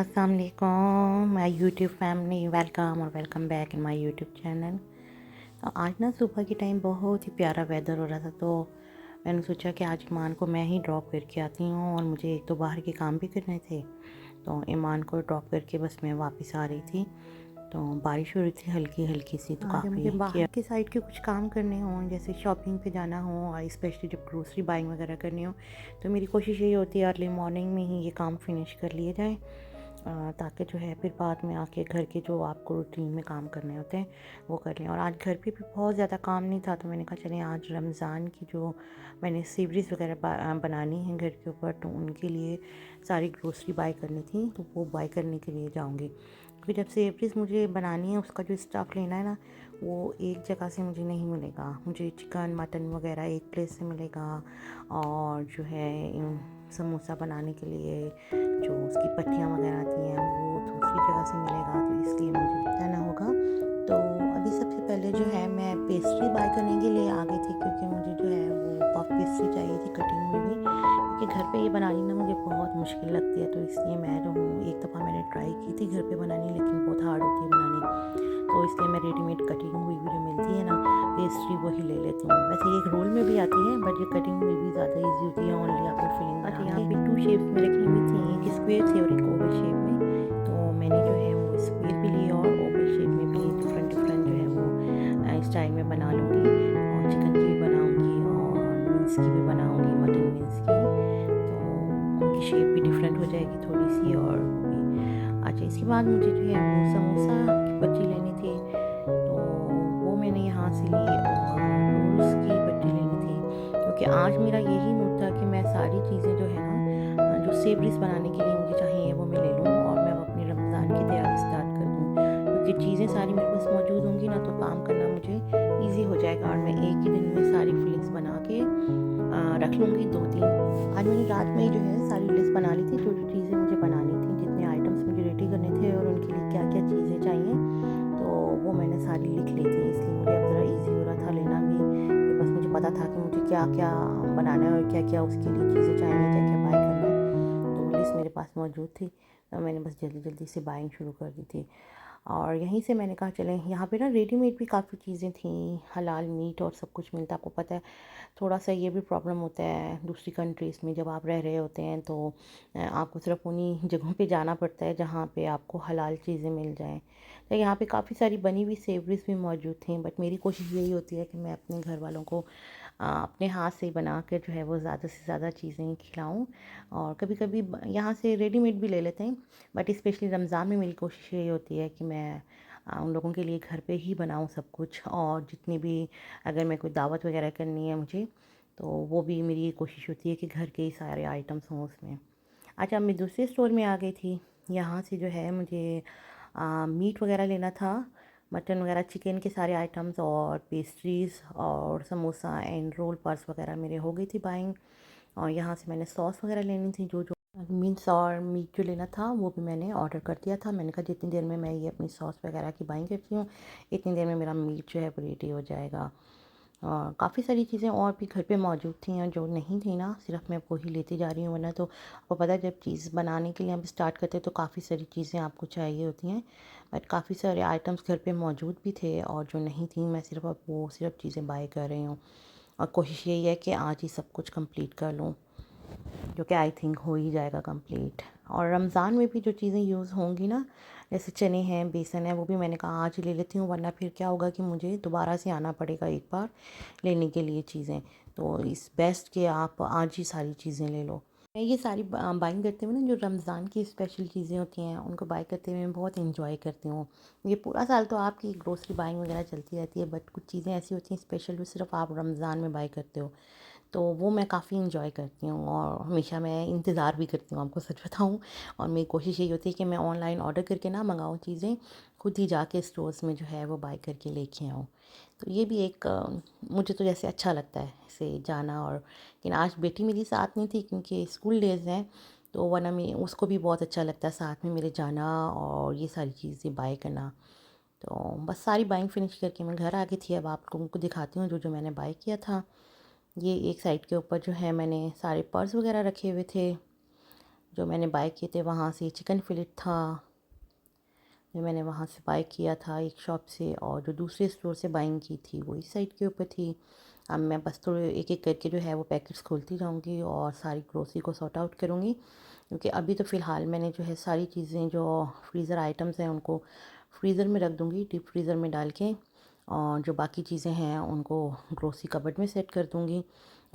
अस्सलाम वालेकुम my YouTube family, welcome back in my YouTube channel. तो आज ना सुबह के टाइम बहुत ही प्यारा वेदर हो रहा था, तो मैंने सोचा कि आज ईमान को मैं ही ड्रॉप करके आती हूँ। और मुझे एक तो बाहर के काम भी करने थे, तो ईमान को ड्रॉप करके बस मैं वापस आ रही थी। तो बारिश हो रही थी हल्की हल्की सी, तो काफ़ी मुझे बाहर के साइड के कुछ काम करने हों, जैसे शॉपिंग पे जाना हो और स्पेशली जब ग्रोसरी बाइंग वगैरह करनी हो, तो मेरी कोशिश यही होती है अर्ली मॉर्निंग में ही ये काम फिनिश कर लिए जाए, ताकि जो है फिर बाद में आके घर के जो आपको रूटीन में काम करने होते हैं वो कर लें। और आज घर पे भी बहुत ज़्यादा काम नहीं था, तो मैंने कहा चलें आज रमज़ान की जो मैंने सीवरीज वगैरह बनानी है घर के ऊपर, तो उनके लिए सारी ग्रोसरी बाय करनी थी, तो वो बाय करने के लिए जाऊँगी। क्योंकि जब सेवरीज मुझे बनानी है, उसका जो स्टफ़ लेना है ना, वो एक जगह से मुझे नहीं मिलेगा। मुझे चिकन मटन वगैरह एक प्लेस से मिलेगा, और जो है समोसा बनाने के लिए जो उसकी पट्टियाँ वगैरह आती हैं वो दूसरी जगह से मिलेगा, तो इसलिए मुझे जाना होगा। तो अभी सबसे पहले जो है मैं पेस्ट्री बाय करने के लिए आ गई थी, क्योंकि मुझे जो है वो पफ पेस्ट्री चाहिए थी कटिंग हुई हुई, क्योंकि घर पे ये बनानी ना मुझे बहुत मुश्किल लगती है। तो इसलिए मैं जो हूँ, एक दफ़ा मैंने ट्राई की थी घर पे बनानी, लेकिन बहुत हार्ड होती है बनानी, तो इसलिए मैं रेडीमेड कटिंग हुई हुई जो मिलती है ना पेस्ट्री, वही ले लेती हूँ। वैसे ये एक रोल में भी आती है, बट ये कटिंग हुई भी ज़्यादा ईजी होती है, ओनली आपको फिलिंग बना के। यहाँ पे 2 शेप्स में रखी हुई थी, एक स्क्वायर थी और एक ओवल शेप में, तो मैंने जो है वो स्क्वायर भी ली और ओवल शेप में भी डिफरेंट डिफरेंट जो है वो स्टाइल में बना लूँगी। और चिकन की भी बनाऊँगी और मीन्स की भी बनाऊँगी, मटन मीन्स की, तो उनकी शेप भी डिफरेंट हो जाएगी थोड़ी सी। और वो भी अच्छा, इसके बाद मुझे जो है वो समोसा की बच्ची लेनी थी, तो वो मैंने यहाँ से ली, और रोल्स की बच्ची लेनी थी, क्योंकि आज मेरा यही मूड था कि मैं सारी चीज़ें जो है ना जो सेवरीज बनाने के लिए मुझे चाहिए वो मैं ले लूँ, और मैं अपनी रमज़ान की तैयारी स्टार्ट कर दूँ। क्योंकि चीज़ें सारी मेरे पास मौजूद होंगी ना, तो काम करना मुझे ईजी हो जाएगा, और मैं एक ही दिन में सारी फिलिंग्स बना के रख लूँगी 2-3। आज मैंने रात में ही जो है सारी लिस्ट बना ली थी, जो जो चीज़ें मुझे बनानी थी, जितने आइटम्स मुझे रेडी करने थे और उनके लिए क्या क्या चीज़ें चाहिए, तो वो मैंने सारी लिख ली थी। इसलिए मुझे अब ज़रा ईजी हो रहा था लेना भी, कि बस मुझे पता था कि मुझे क्या क्या बनाना है और क्या क्या उसके लिए चीज़ें चाहिए, क्या क्या बाय करना है, तो वो लिस्ट मेरे पास मौजूद थी, तो मैंने बस जल्दी जल्दी से बाइंग शुरू कर दी थी। और यहीं से मैंने कहा चलें, यहाँ पे ना रेडीमेड भी काफ़ी चीज़ें थी, हलाल मीट और सब कुछ मिलता है। आपको पता है थोड़ा सा ये भी प्रॉब्लम होता है दूसरी कंट्रीज़ में, जब आप रह रहे होते हैं तो आपको सिर्फ उन्हीं जगहों पे जाना पड़ता है जहाँ पे आपको हलाल चीज़ें मिल जाएं। तो यहाँ पे काफ़ी सारी बनी हुई सेवरीज भी मौजूद थी, बट मेरी कोशिश यही होती है कि मैं अपने घर वालों को अपने हाथ से बना कर जो है वो ज़्यादा से ज़्यादा चीज़ें खिलाऊँ। और कभी कभी यहाँ से रेडीमेड भी ले लेते हैं, बट स्पेशली रमज़ान में मेरी कोशिश यही होती है कि मैं उन लोगों के लिए घर पे ही बनाऊँ सब कुछ। और जितनी भी अगर मैं कोई दावत वगैरह करनी है मुझे, तो वो भी मेरी कोशिश होती है कि घर के ही सारे आइटम्स हों उसमें। अच्छा, मैं दूसरे स्टोर में आ गई थी। यहाँ से जो है मुझे मीट वगैरह लेना था, मटन वगैरह, चिकन के सारे आइटम्स और पेस्ट्रीज़ और समोसा एंड रोल पर्स वगैरह मेरे हो गई थी बाइंग। और यहाँ से मैंने सॉस वगैरह लेनी थी, जो जो मीन्स और मीट जो लेना था वो भी मैंने ऑर्डर कर दिया था। मैंने कहा जितनी देर में मैं ये अपनी सॉस वगैरह की बाइंग करती हूँ, इतनी देर में मेरा मीट जो है वो रेडी हो जाएगा। काफ़ी सारी चीज़ें और भी घर पे मौजूद थी, और जो नहीं थी ना सिर्फ मैं वही लेती जा रही हूँ, वरना तो आपको पता है जब चीज़ बनाने के लिए हम स्टार्ट करते हैं तो काफ़ी सारी चीज़ें आपको चाहिए होती हैं, बट काफ़ी सारे आइटम्स घर पे मौजूद भी थे, और जो नहीं थी मैं सिर्फ अब वो सिर्फ चीज़ें बाय कर रही हूँ। और कोशिश यही है कि आज ही सब कुछ कंप्लीट कर लूँ, जो कि आई थिंक हो ही जाएगा कंप्लीट। और रमज़ान में भी जो चीज़ें यूज़ होंगी ना, जैसे चने हैं, बेसन है, वो भी मैंने कहा आज ही ले लेती हूँ, वरना फिर क्या होगा कि मुझे दोबारा से आना पड़ेगा एक बार लेने के लिए चीज़ें। तो इस बेस्ट कि आप आज ही सारी चीज़ें ले लो। मैं ये सारी बाइंग करते हुए ना, जो रमज़ान की स्पेशल चीज़ें होती हैं उनको बाय करते हुए मैं बहुत इंजॉय करती हूँ। ये पूरा साल तो आपकी ग्रोसरी बाइंग वगैरह चलती रहती है, बट कुछ चीज़ें ऐसी होती हैं स्पेशल जो सिर्फ आप रमज़ान में बाय करते हो, तो वो मैं काफ़ी इंजॉय करती हूँ। और हमेशा मैं इंतज़ार भी करती हूँ, आपको सच बताऊँ। और मेरी कोशिश यही होती है कि मैं ऑनलाइन ऑर्डर करके ना मंगाऊँ चीज़ें, खुद ही जाके स्टोर्स में जो है वो बाय करके लेके आऊँ। तो ये भी एक मुझे तो जैसे अच्छा लगता है ऐसे जाना। और लेकिन आज बेटी मेरी साथ नहीं थी, क्योंकि स्कूल डेज़ हैं, तो वरना मैं उसको भी बहुत अच्छा लगता है साथ में मेरे जाना और ये सारी चीज़ें बाय करना। तो बस सारी बाइंग फिनिश करके मैं घर आ गई थी। अब आप लोगों को दिखाती हूँ जो जो मैंने बाय किया था। ये एक साइड के ऊपर जो है मैंने सारे पर्स वगैरह रखे हुए थे, जो मैंने बाय किए थे वहाँ से चिकन फिलेट था, जो मैंने वहाँ से बाय किया था एक शॉप से, और जो दूसरे स्टोर से बाइंग की थी वो इस साइड के ऊपर थी। अब मैं बस थोड़े एक एक करके जो है वो पैकेट्स खोलती जाऊँगी और सारी ग्रोसरी को सॉर्ट आउट करूँगी, क्योंकि अभी तो फ़िलहाल मैंने जो है सारी चीज़ें जो फ्रीज़र आइटम्स हैं उनको फ्रीज़र में रख दूँगी, डीप फ्रीज़र में डाल के, और जो बाकी चीज़ें हैं उनको ग्रोसरी कबर्ड में सेट कर दूँगी।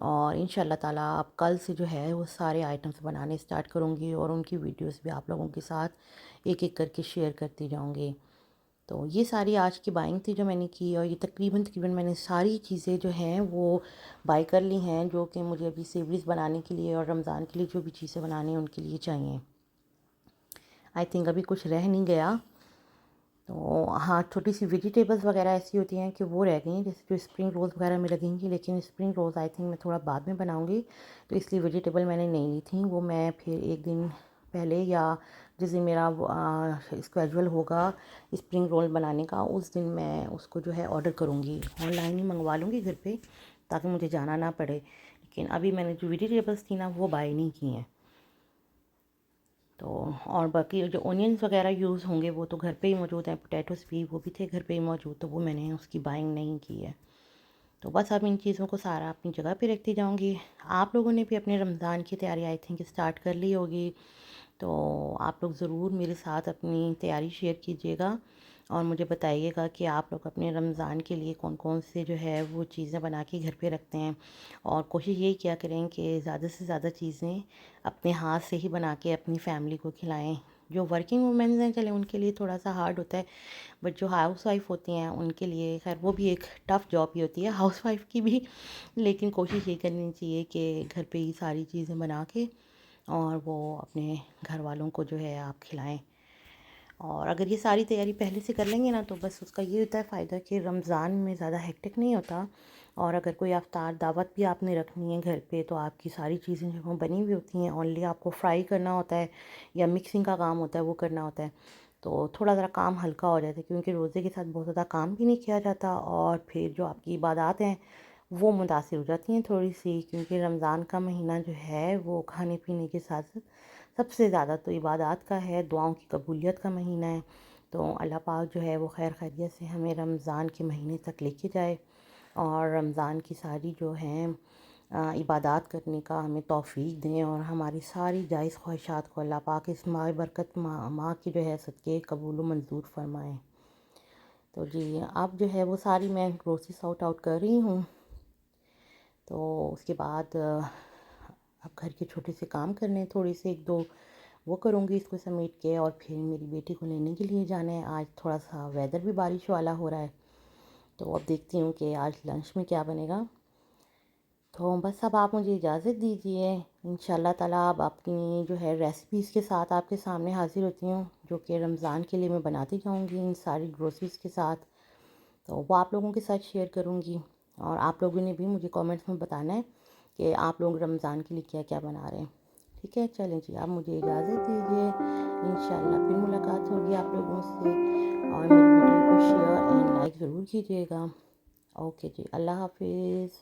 और इंशाल्लाह ताला अब कल से जो है वो सारे आइटम्स बनाने स्टार्ट करूँगी और उनकी वीडियोस भी आप लोगों के साथ एक एक करके शेयर करती जाऊँगी। तो ये सारी आज की बाइंग थी जो मैंने की, और ये तकरीबन तकरीबन मैंने सारी चीज़ें जो हैं वो बाय कर ली हैं, जो कि मुझे अभी सेवरीज़ बनाने के लिए और रमज़ान के लिए जो भी चीज़ें बनानी हैं उनके लिए चाहिए। आई थिंक अभी कुछ रह नहीं गया। तो हाँ, छोटी सी वेजिटेबल्स वगैरह ऐसी होती हैं कि वो रह गई हैं, जैसे जो स्प्रिंग रोल्स वगैरह में लगेंगी, लेकिन स्प्रिंग रोल्स आई थिंक मैं थोड़ा बाद में बनाऊंगी, तो इसलिए वेजिटेबल मैंने नहीं ली थी। वो मैं फिर एक दिन पहले या जिस दिन मेरा स्केड्यूल होगा स्प्रिंग रोल बनाने का, उस दिन मैं उसको जो है ऑर्डर करूँगी, ऑनलाइन ही मंगवा लूँगी घर पे, ताकि मुझे जाना ना पड़े। लेकिन अभी मैंने जो वेजिटेबल्स थी ना वो बाय नहीं की हैं। तो और बाकी जो ओनियंस वगैरह यूज़ होंगे वो तो घर पे ही मौजूद हैं, पोटैटोज़ भी वो भी थे घर पे ही मौजूद, तो वो मैंने उसकी बाइंग नहीं की है। तो बस अब इन चीज़ों को सारा अपनी जगह पे रखती जाऊंगी। आप लोगों ने भी अपने रमज़ान की तैयारी आई थिंक स्टार्ट कर ली होगी, तो आप लोग ज़रूर मेरे साथ अपनी तैयारी शेयर कीजिएगा और मुझे बताइएगा कि आप लोग अपने रमज़ान के लिए कौन कौन से जो है वो चीज़ें बना के घर पे रखते हैं। और कोशिश यही किया करें कि ज़्यादा से ज़्यादा चीज़ें अपने हाथ से ही बना के अपनी फैमिली को खिलाएं। जो वर्किंग वुमेन्स हैं चले उनके लिए थोड़ा सा हार्ड होता है, बट जो हाउस वाइफ होती हैं उनके लिए खैर वो भी एक टफ़ जॉब ही होती है हाउस वाइफ की भी, लेकिन कोशिश ये करनी चाहिए कि घर पे ही सारी चीज़ें बना के और वो अपने घर वालों को जो है आप खिलाएं। और अगर ये सारी तैयारी पहले से कर लेंगे ना तो बस उसका ये होता है फ़ायदा कि रमज़ान में ज़्यादा हेक्टिक नहीं होता। और अगर कोई अफ्तार दावत भी आपने रखनी है घर पे तो आपकी सारी चीज़ें जो हैं बनी हुई होती हैं, ओनली आपको फ्राई करना होता है या मिक्सिंग का काम होता है वो करना होता है। तो थोड़ा ज़रा काम हल्का हो जाता है, क्योंकि रोज़े के साथ बहुत ज़्यादा काम भी नहीं किया जाता और फिर जो आपकी इबादत हैं वो मुतासिर हो जाती हैं थोड़ी सी, क्योंकि रमज़ान का महीना जो है वो खाने पीने के साथ साथ सबसे ज़्यादा तो इबादत का है, दुआओं की कबूलियत का महीना है। तो अल्लाह पाक जो है वो खैर खैरियत से हमें रमज़ान के महीने तक लेके जाए और रमज़ान की सारी जो हैं इबादत करने का हमें तौफ़ीक दें और हमारी सारी जायज़ ख्वाहिशात को अल्लाह पाक इस माह बरकत माह की जो है सदक़े कबूल व मंजूर फरमाएँ। तो जी अब जो है वो सारी मैं ग्रोसरी सॉर्ट आउट कर रही हूँ। तो उसके बाद अब घर के छोटे से काम करने हैं, थोड़े से एक दो वो करूँगी इसको समेट के, और फिर मेरी बेटी को लेने के लिए जाना है। आज थोड़ा सा वेदर भी बारिश वाला हो रहा है, तो अब देखती हूँ कि आज लंच में क्या बनेगा। तो बस अब आप मुझे इजाज़त दीजिए। इंशाल्लाह ताला अब अपनी जो है रेसिपीज़ के साथ आपके सामने हाज़िर होती हूँ, जो कि रमज़ान के लिए मैं बनाती जाऊँगी इन सारी ग्रोसरीज़ के साथ। तो वो आप लोगों के साथ शेयर करूँगी और आप लोगों ने भी मुझे कमेंट्स में बताना है कि आप लोग रमज़ान के लिए क्या क्या बना रहे हैं। ठीक है, चलें जी आप मुझे इजाज़त दीजिए। इंशाल्लाह फिर मुलाकात होगी आप लोगों से, और मेरी वीडियो को शेयर एंड लाइक ज़रूर कीजिएगा। ओके जी, अल्लाह हाफिज़।